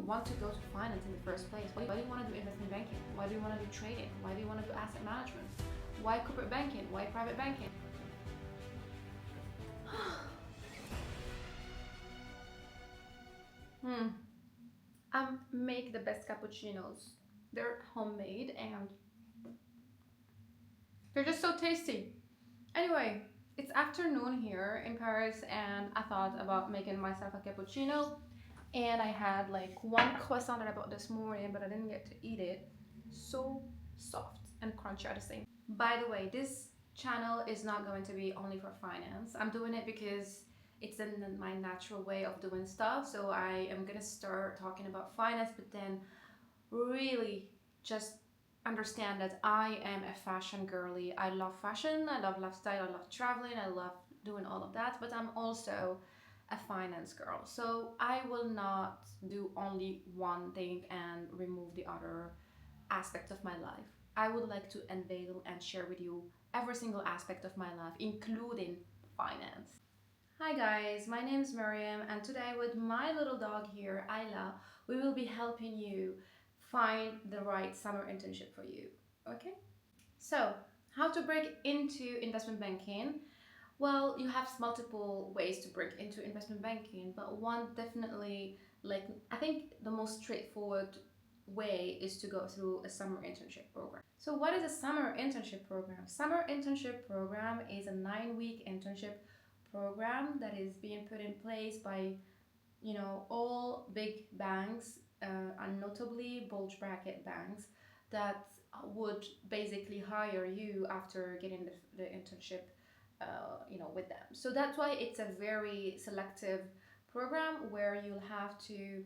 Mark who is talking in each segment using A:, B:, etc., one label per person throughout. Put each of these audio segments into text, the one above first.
A: want to go to finance in the first place? Why do you want to do investment banking? Why do you want to do trading? Why do you want to do asset management? Why corporate banking? Why private banking? I make the best cappuccinos. They're homemade and they're just so tasty. Anyway, it's afternoon here in Paris and I thought about making myself a cappuccino. And I had like one croissant that I bought this morning, but I didn't get to eat it. So soft and crunchy at the same. By the way, this channel is not going to be only for finance. I'm doing it because it's in my natural way of doing stuff. So I am gonna start talking about finance, but then really just understand that I am a fashion girly. I love fashion, I love lifestyle, I love traveling, I love doing all of that, but I'm also a finance girl. So I will not do only one thing and remove the other aspect of my life. I would like to unveil and share with you every single aspect of my life, including finance. Hi guys, my name is Miriam, and today with my little dog here, Ayla, we will be helping you find the right summer internship for you. Okay? So, how to break into investment banking? Well, you have multiple ways to break into investment banking, but one definitely, like, I think the most straightforward way is to go through a summer internship program. So, what is a summer internship program? Summer internship program is a 9-week internship program that is being put in place by all big banks and notably bulge bracket banks that would basically hire you after getting the internship with them. So that's why it's a very selective program where you'll have to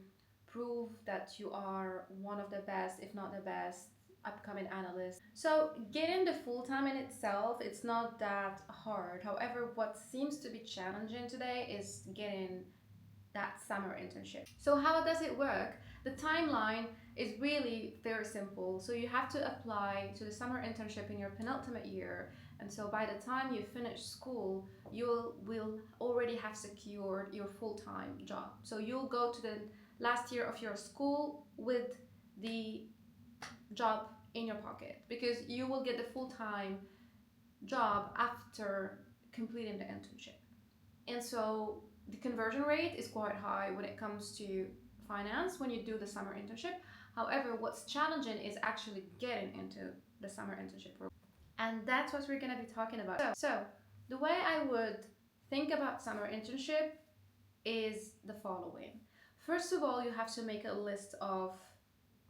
A: prove that you are one of the best, if not the best, upcoming analysts. So getting the full time in itself, it's not that hard. However, what seems to be challenging today is getting that summer internship. So how does it work? The timeline is really very simple. So you have to apply to the summer internship in your penultimate year. And so by the time you finish school, you will already have secured your full-time job. So you'll go to the last year of your school with the job in your pocket because you will get the full-time job after completing the internship. And so the conversion rate is quite high when it comes to finance when you do the summer internship. However, what's challenging is actually getting into the summer internship program. And that's what we're going to be talking about. So, the way I would think about summer internship is the following. First of all, you have to make a list of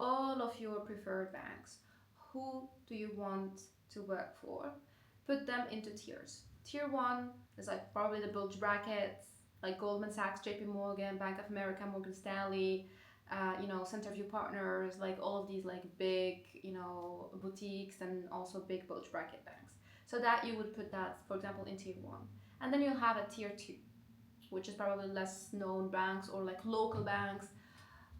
A: all of your preferred banks. Who do you want to work for? Put them into tiers. Tier 1 is like probably the bulge brackets, like Goldman Sachs, J.P. Morgan, Bank of America, Morgan Stanley, Centerview Partners, like all of these like big, boutiques and also big bulge bracket banks. So that you would put that, for example, in tier 1. And then you'll have a tier 2, which is probably less known banks or like local banks,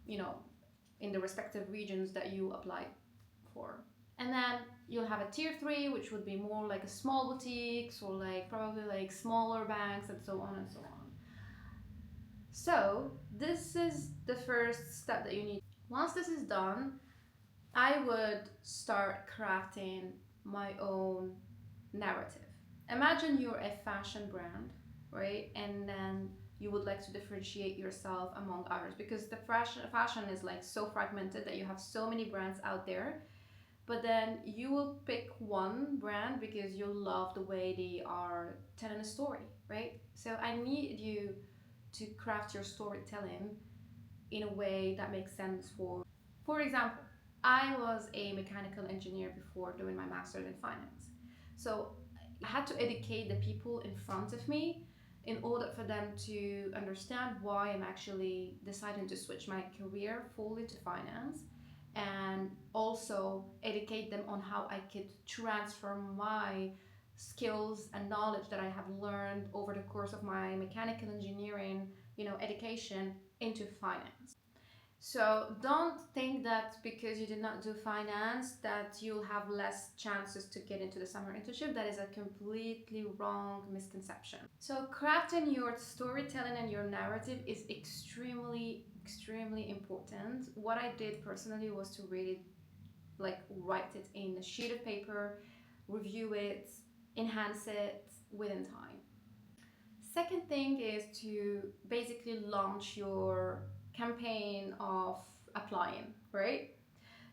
A: in the respective regions that you apply for. And then you'll have a tier 3, which would be more like a small boutiques or like probably like smaller banks and so on and so on. So this is the first step that you need. Once this is done, I would start crafting my own narrative. Imagine you're a fashion brand, right? And then you would like to differentiate yourself among others because the fashion is like so fragmented that you have so many brands out there. But then you will pick one brand because you love the way they are telling a story, right? So I need you to craft your storytelling in a way that makes sense for example, I was a mechanical engineer before doing my master's in finance. So I had to educate the people in front of me in order for them to understand why I'm actually deciding to switch my career fully to finance and also educate them on how I could transfer my skills and knowledge that I have learned over the course of my mechanical engineering, education into finance. So don't think that because you did not do finance that you'll have less chances to get into the summer internship. That is a completely wrong misconception. So crafting your storytelling and your narrative is extremely important. What I did personally was to really write it in a sheet of paper, review it, enhance it within time. Second thing is to basically launch your campaign of applying, right?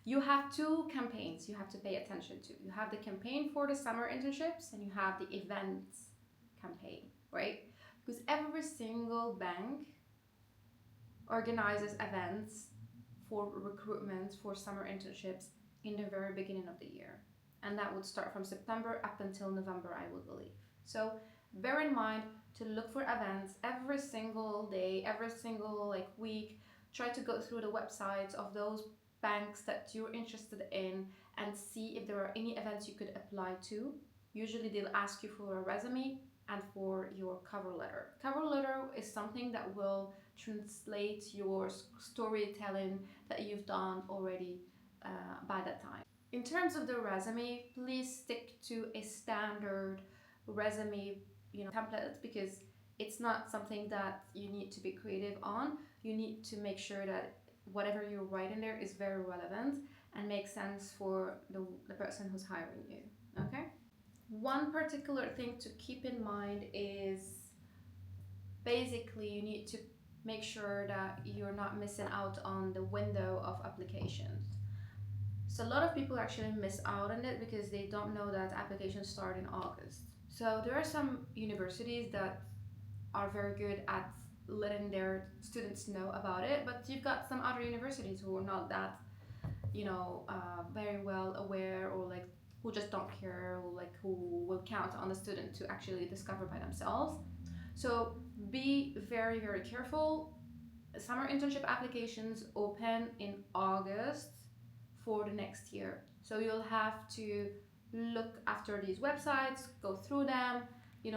A: You have two campaigns you have to pay attention to. You have the campaign for the summer internships and you have the events campaign, right? Because every single bank organizes events for recruitment for summer internships in the very beginning of the year. And that would start from September up until November, I would believe. So bear in mind to look for events every single day, every single week. Try to go through the websites of those banks that you're interested in and see if there are any events you could apply to. Usually they'll ask you for a resume and for your cover letter. Cover letter is something that will translate your storytelling that you've done already by that time. In terms of the resume, please stick to a standard resume, template, because it's not something that you need to be creative on. You need to make sure that whatever you write in there is very relevant and makes sense for the person who's hiring you. Okay? One particular thing to keep in mind is basically you need to make sure that you're not missing out on the window of applications. So a lot of people actually miss out on it because they don't know that applications start in August. So there are some universities that are very good at letting their students know about it, but you've got some other universities who are not that, very well aware, or who just don't care, or who will count on the student to actually discover by themselves. So be very careful. Summer internship applications open in August for the next year. So you'll have to look after these websites, go through them,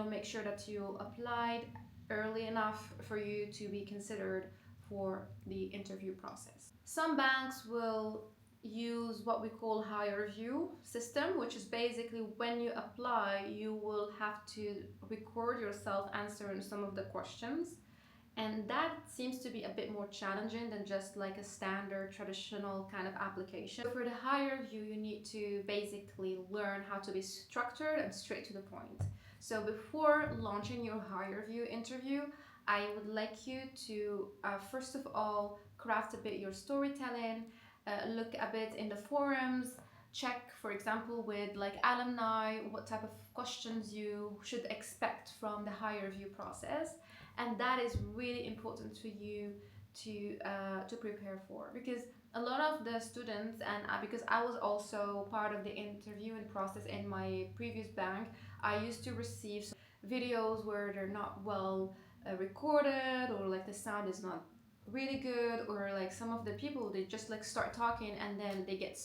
A: make sure that you applied early enough for you to be considered for the interview process. Some banks will use what we call higher view system, which is basically when you apply, you will have to record yourself answering some of the questions. And that seems to be a bit more challenging than just a standard traditional kind of application. For the higher view, you need to basically learn how to be structured and straight to the point. So before launching your higher view interview, I would like you to first of all craft a bit your storytelling, look a bit in the forums, check, for example, with alumni, what type of questions you should expect from the higher view process. And that is really important for you to prepare for, because a lot of the students, and because I was also part of the interviewing process in my previous bank, I used to receive videos where they're not well recorded, or the sound is not really good, or some of the people, they just start talking and then they get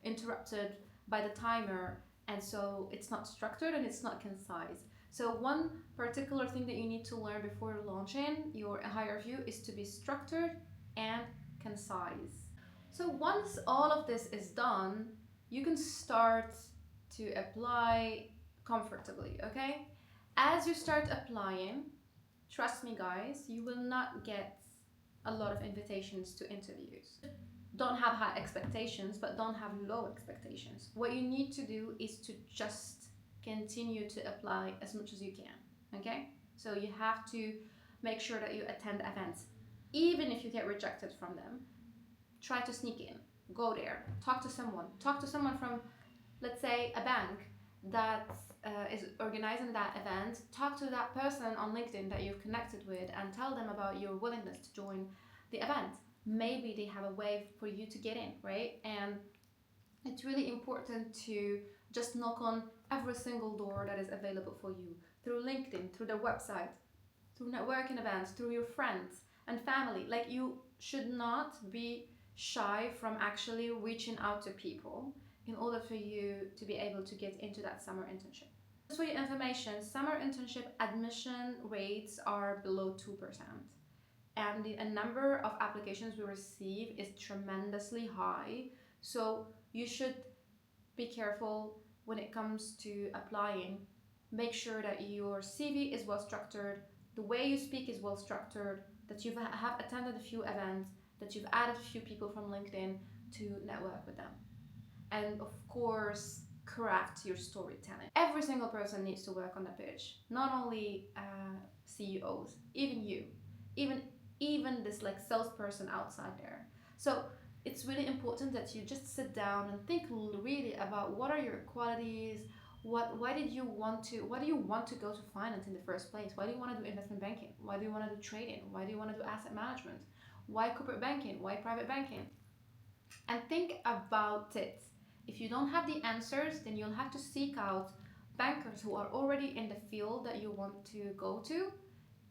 A: interrupted by the timer, and so it's not structured and it's not concise. So one particular thing that you need to learn before launching your higher view is to be structured and concise. So once all of this is done, you can start to apply comfortably, okay? As you start applying, trust me guys, you will not get a lot of invitations to interviews. Don't have high expectations, but don't have low expectations. What you need to do is to just continue to apply as much as you can, okay? So you have to make sure that you attend events. Even if you get rejected from them, try to sneak in, go there, talk to someone from, let's say, a bank that is organizing that event. Talk to that person on LinkedIn that you've connected with and tell them about your willingness to join the event. Maybe they have a way for you to get in, right? And it's really important to just knock on every single door that is available for you, through LinkedIn, through their website, through networking events, through your friends and family. You should not be shy from actually reaching out to people in order for you to be able to get into that summer internship. Just for your information, summer internship admission rates are below 2%. and the number of applications we receive is tremendously high. So you should be careful when it comes to applying. Make sure that your CV is well structured, the way you speak is well structured, that you have attended a few events, that you've added a few people from LinkedIn to network with them. And of course, craft your storytelling. Every single person needs to work on the pitch, not only CEOs, even you, even this like salesperson outside there. So it's really important that you just sit down and think really about what are your qualities. Why did you want to, why do you want to go to finance in the first place? Why do you want to do investment banking? Why do you want to do trading? Why do you want to do asset management? Why corporate banking? Why private banking? And think about it. If you don't have the answers, then you'll have to seek out bankers who are already in the field that you want to go to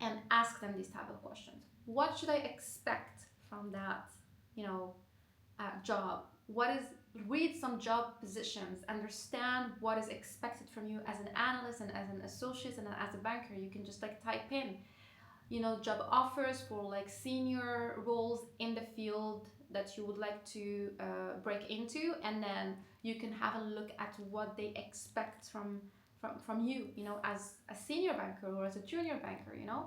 A: and ask them these type of questions. What should I expect from that, you know, job? What is, read some job positions, understand what is expected from you as an analyst and as an associate and as a banker. You can just like type in, you know, job offers for like senior roles in the field that you would like to break into, and then you can have a look at what they expect from you, you know, as a senior banker or as a junior banker, you know.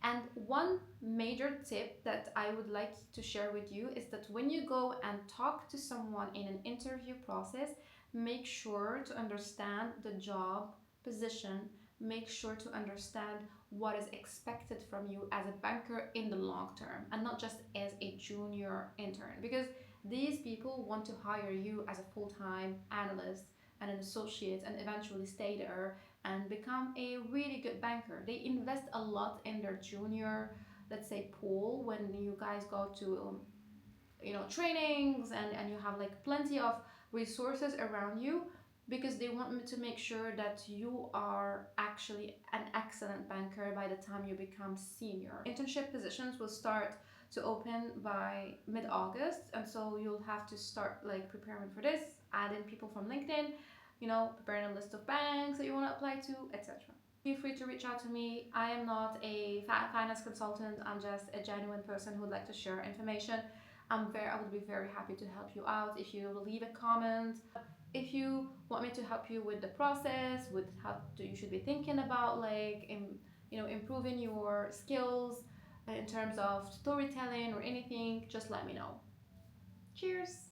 A: And one major tip that I would like to share with you is that when you go and talk to someone in an interview process, make sure to understand the job position, make sure to understand what is expected from you as a banker in the long term and not just as a junior intern, because these people want to hire you as a full-time analyst and an associate and eventually stay there and become a really good banker. They invest a lot in their junior, let's say, pool when you guys go to you know, trainings, and you have like plenty of resources around you, because they want me to make sure that you are actually an excellent banker by the time you become senior. Internship positions will start to open by mid-August, and so you'll have to start like preparing for this, add in people from LinkedIn, you know, preparing a list of banks that you want to apply to, etc. Feel free to reach out to me. I am not a finance consultant. I'm just a genuine person who would like to share information. I would be very happy to help you out. If you leave a comment, if you want me to help you with the process, with how you should be thinking about like you know, improving your skills in terms of storytelling or anything, just let me know. Cheers.